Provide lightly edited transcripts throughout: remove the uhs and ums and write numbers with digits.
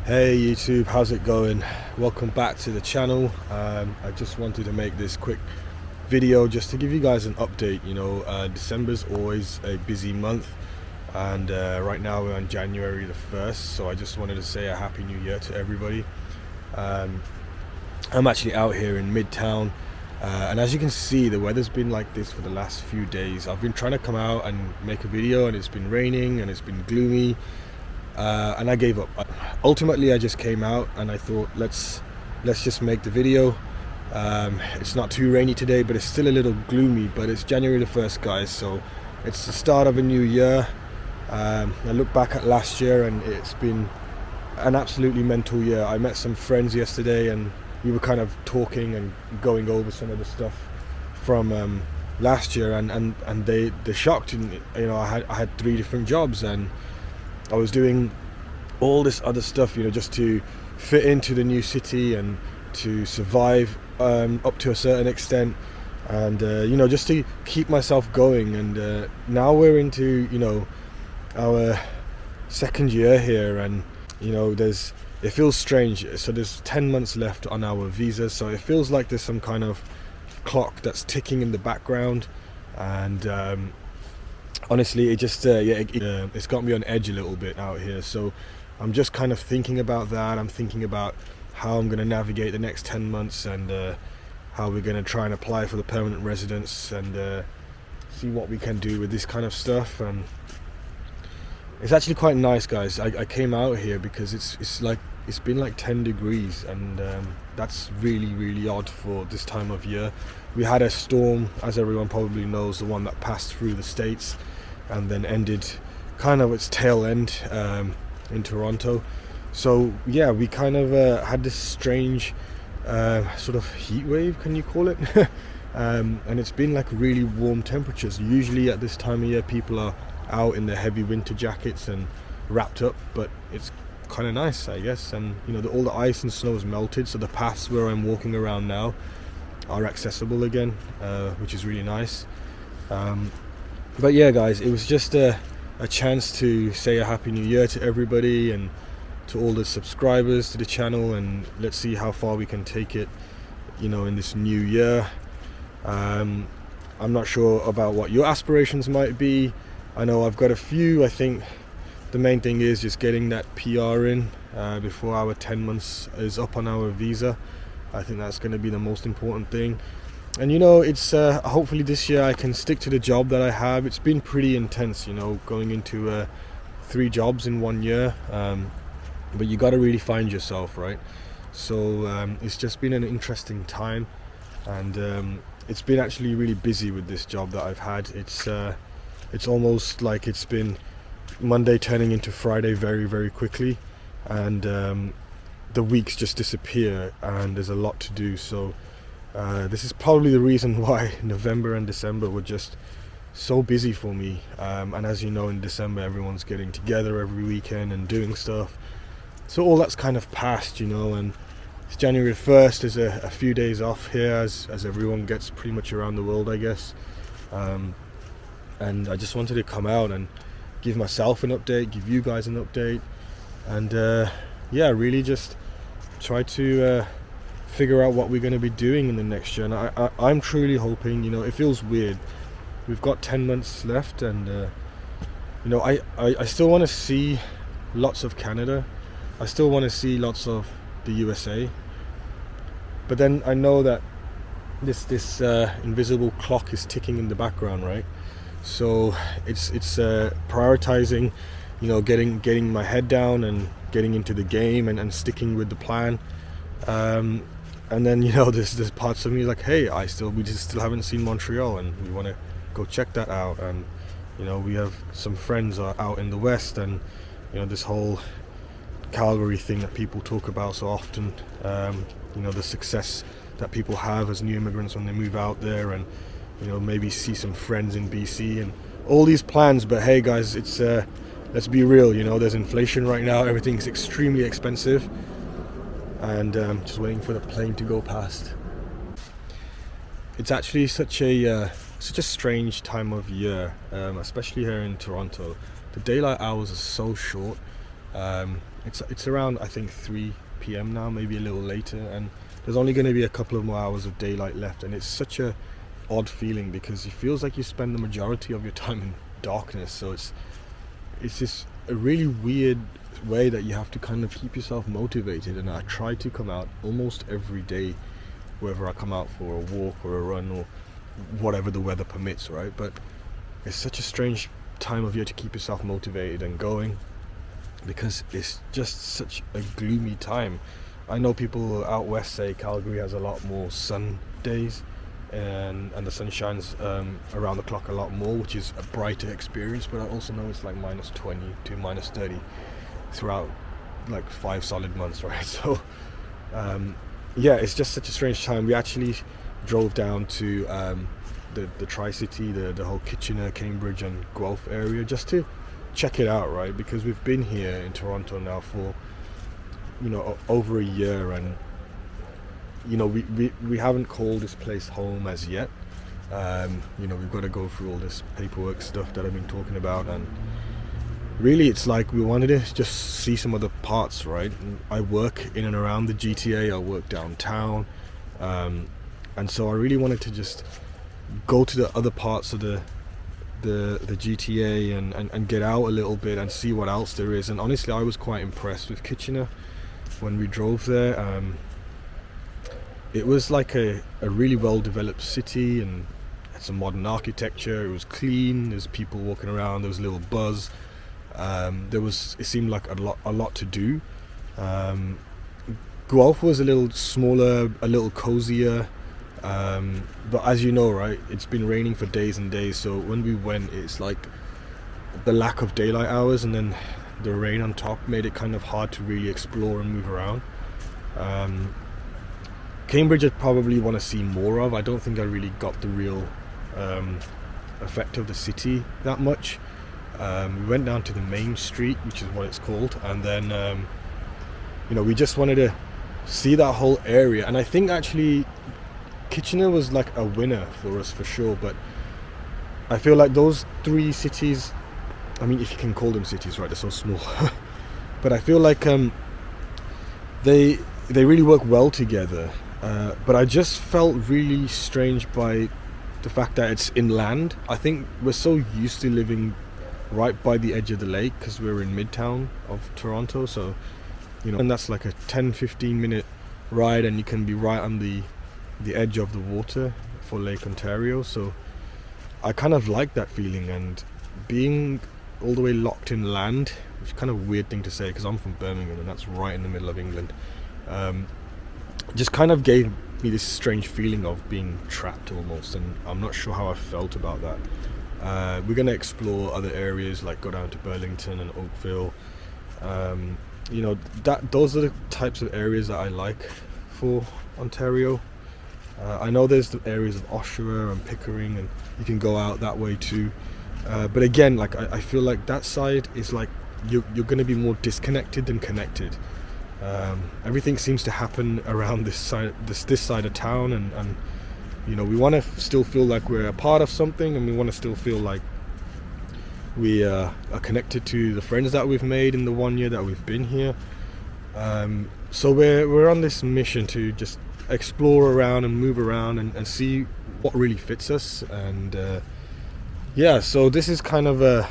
Hey YouTube, how's it going? Welcome back to the channel. I just wanted to make this quick video just to give you guys an update. December's always a busy month, and right now we're on January the 1st, so I just wanted to say a happy new year to everybody. I'm actually out here in Midtown, and as you can see, the weather's been like this for the last few days. I've been trying to come out and make a video, and it's been raining and it's been gloomy. And I gave up. Ultimately, I just came out and I thought, let's just make the video. It's not too rainy today, but it's still a little gloomy. But it's January the 1st, guys, so it's the start of a new year. I look back at last year and it's been an absolutely mental year. I met some friends yesterday and we were kind of talking and going over some of the stuff from last year, and they're shocked. And I had 3 different jobs, and I was doing all this other stuff, just to fit into the new city and to survive up to a certain extent, and just to keep myself going. And now we're into our second year here, and it feels strange. So there's 10 months left on our visa, so it feels like there's some kind of clock that's ticking in the background, and honestly, it just it's got me on edge a little bit out here. So I'm just kind of thinking about that. I'm thinking about how I'm going to navigate the next 10 months, and how we're going to try and apply for the permanent residence, and see what we can do with this kind of stuff. And it's actually quite nice, guys. I came out here because it's been like 10 degrees, and that's really odd for this time of year. We had a storm, as everyone probably knows, the one that passed through the States and then ended kind of its tail end in Toronto. So yeah, we kind of had this strange sort of heat wave, can you call it? And it's been like really warm temperatures. Usually at this time of year people are out in their heavy winter jackets and wrapped up, but it's kind of nice, I guess. And all the ice and snow has melted, so the paths where I'm walking around now are accessible again, which is really nice. But yeah, guys, it was just a chance to say a happy new year to everybody and to all the subscribers to the channel, and let's see how far we can take it in this new year. I'm not sure about what your aspirations might be. I know I've got a few. I think the main thing is just getting that PR in before our 10 months is up on our visa. I think that's going to be the most important thing. And it's hopefully this year I can stick to the job that I have. It's been pretty intense, going into 3 jobs in 1 year. But you got to really find yourself, right? So it's just been an interesting time, and it's been actually really busy with this job that I've had. It's almost like it's been Monday turning into Friday very quickly, and the weeks just disappear, and there's a lot to do. So this is probably the reason why November and December were just so busy for me. And as you know, in December everyone's getting together every weekend and doing stuff, so all that's kind of passed, and it's January 1st. There's a few days off here, as everyone gets pretty much around the world, I guess. And I just wanted to come out and give myself an update, give you guys an update, and really just try to figure out what we're going to be doing in the next year. And I'm truly hoping, it feels weird. We've got 10 months left, and I still want to see lots of Canada. I still want to see lots of the USA. But then I know that this invisible clock is ticking in the background, right? So it's prioritizing, getting my head down and getting into the game, and sticking with the plan. And then there's parts of me like, hey, we just still haven't seen Montreal, and we want to go check that out. And we have some friends are out in the West, and this whole Calgary thing that people talk about so often, the success that people have as new immigrants when they move out there, and maybe see some friends in BC and all these plans. But hey, guys, it's let's be real. There's inflation right now. Everything's extremely expensive, and just waiting for the plane to go past. It's actually such a strange time of year, especially here in Toronto. The daylight hours are so short. It's around, I think, 3 p.m. now, maybe a little later, and there's only going to be a couple of more hours of daylight left, and it's such a odd feeling because it feels like you spend the majority of your time in darkness. So it's just a really weird way that you have to kind of keep yourself motivated, and I try to come out almost every day, whether I come out for a walk or a run or whatever the weather permits, right? But it's such a strange time of year to keep yourself motivated and going, because it's just such a gloomy time. I know people out west say Calgary has a lot more sun days, and the sun shines around the clock a lot more, which is a brighter experience, but I also know it's like minus 20 to minus 30 throughout like 5 solid months, right? So yeah, it's just such a strange time. We actually drove down to the Tri-City, the whole Kitchener, Cambridge and Guelph area, just to check it out, right? Because we've been here in Toronto now for, you know, over a year, and you know, we haven't called this place home as yet. You know, we've got to go through all this paperwork stuff that I've been talking about, and really it's like we wanted to just see some other parts, right? I work in and around the GTA, I work downtown, and so I really wanted to just go to the other parts of the GTA and get out a little bit and see what else there is. And honestly, I was quite impressed with Kitchener when we drove there. It was like a really well developed city, and had some modern architecture. It was clean, there's people walking around, there was a little buzz. It seemed like a lot to do. Guelph was a little smaller, a little cozier, but as you know, right, it's been raining for days and days, so when we went, it's like the lack of daylight hours and then the rain on top made it kind of hard to really explore and move around. Cambridge I'd probably want to see more of. I don't think I really got the real effect of the city that much. We went down to the main street, which is what it's called, and then you know, we just wanted to see that whole area. And I think actually Kitchener was like a winner for us for sure, but I feel like those 3 cities, I mean, if you can call them cities, right, they're so small, but I feel like they really work well together. But I just felt really strange by the fact that it's inland. I think we're so used to living right by the edge of the lake because we're in Midtown of Toronto, so you know, and that's like a 10-15 minute ride, and you can be right on the edge of the water for Lake Ontario. So I kind of like that feeling, and being all the way locked in land, which is kind of a weird thing to say because I'm from Birmingham and that's right in the middle of England, just kind of gave me this strange feeling of being trapped almost, and I'm not sure how I felt about that. We're going to explore other areas, like go down to Burlington and Oakville. You know, those are the types of areas that I like for Ontario. I know there's the areas of Oshawa and Pickering, and you can go out that way too. But again, like I feel like that side is like you're going to be more disconnected than connected. Everything seems to happen around this side of town, and you know, we want to still feel like we're a part of something, and we want to still feel like we are connected to the friends that we've made in the 1 year that we've been here. So we're on this mission to just explore around and move around and see what really fits us. And yeah, so this is kind of a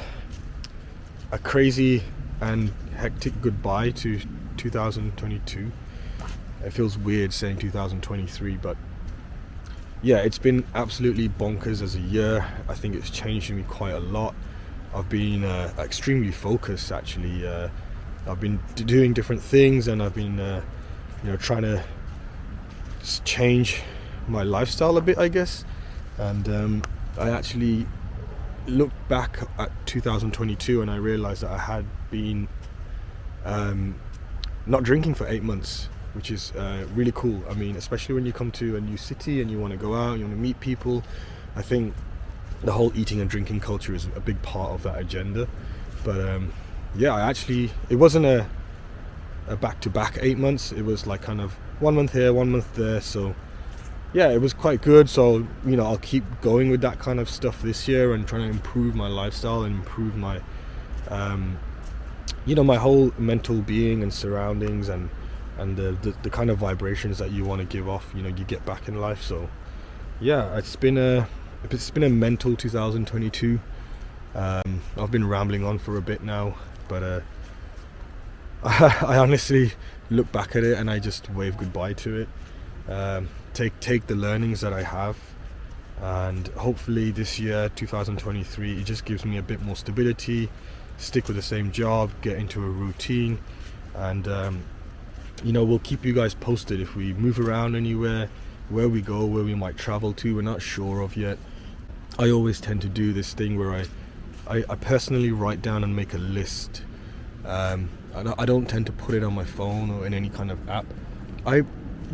crazy and hectic goodbye to 2022. It feels weird saying 2023, but yeah, it's been absolutely bonkers as a year. I think it's changed me quite a lot. I've been extremely focused, actually. I've been doing different things, and I've been you know, trying to change my lifestyle a bit, I guess. And I actually looked back at 2022 and I realized that I had been not drinking for 8 months, which is really cool. I mean, especially when you come to a new city and you want to go out, you want to meet people. I think the whole eating and drinking culture is a big part of that agenda. But yeah, it wasn't a back-to-back 8 months. It was like kind of 1 month here, 1 month there. So yeah, it was quite good. So, you know, I'll keep going with that kind of stuff this year and trying to improve my lifestyle and improve my my whole mental being and surroundings, and the kind of vibrations that you want to give off, you get back in life. So yeah, it's been a mental 2022. I've been rambling on for a bit now, but I honestly look back at it and I just wave goodbye to it. Take the learnings that I have, and hopefully this year 2023 it just gives me a bit more stability, stick with the same job, get into a routine, and we'll keep you guys posted if we move around anywhere, where we go, where we might travel to. We're not sure of yet. I always tend to do this thing where I personally write down and make a list. I don't tend to put it on my phone or in any kind of app. I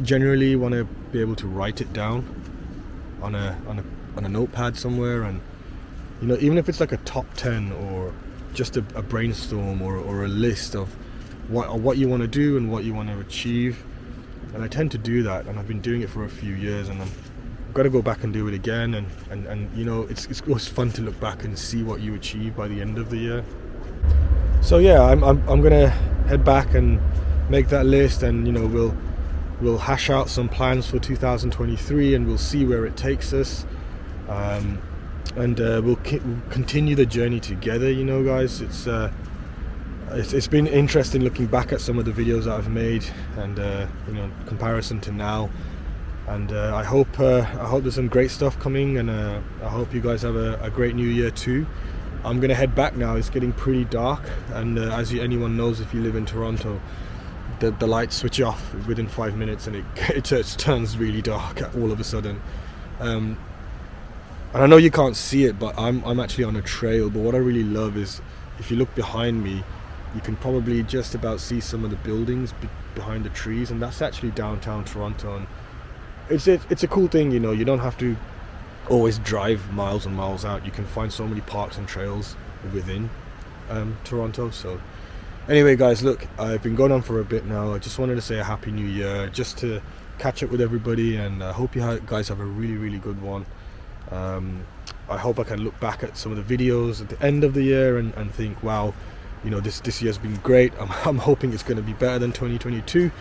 generally want to be able to write it down on a notepad somewhere, and even if it's like a top 10 or just a brainstorm or a list of what you want to do and what you want to achieve. And I tend to do that, and I've been doing it for a few years, and I've got to go back and do it again, and it's always fun to look back and see what you achieve by the end of the year. So yeah, I'm gonna head back and make that list, and we'll hash out some plans for 2023, and we'll see where it takes us, and we'll continue the journey together, guys. It's been interesting looking back at some of the videos that I've made, and comparison to now, and I hope there's some great stuff coming, and I hope you guys have a great new year too. I'm gonna head back now. It's getting pretty dark, and as anyone knows, if you live in Toronto, the lights switch off within 5 minutes, and it just turns really dark all of a sudden. And I know you can't see it, but I'm actually on a trail. But what I really love is, if you look behind me, you can probably just about see some of the buildings behind the trees, and that's actually downtown Toronto. And it's a cool thing, you don't have to always drive miles and miles out. You can find so many parks and trails within Toronto. So anyway, guys, look, I've been going on for a bit now. I just wanted to say a happy new year, just to catch up with everybody, and I hope you guys have a really, really good one. I hope I can look back at some of the videos at the end of the year and think, wow, this year's been great. I'm hoping it's going to be better than 2022.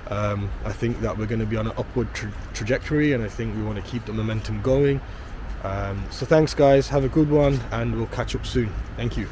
I think that we're going to be on an upward trajectory, and I think we want to keep the momentum going. So thanks, guys, have a good one, and we'll catch up soon. Thank you.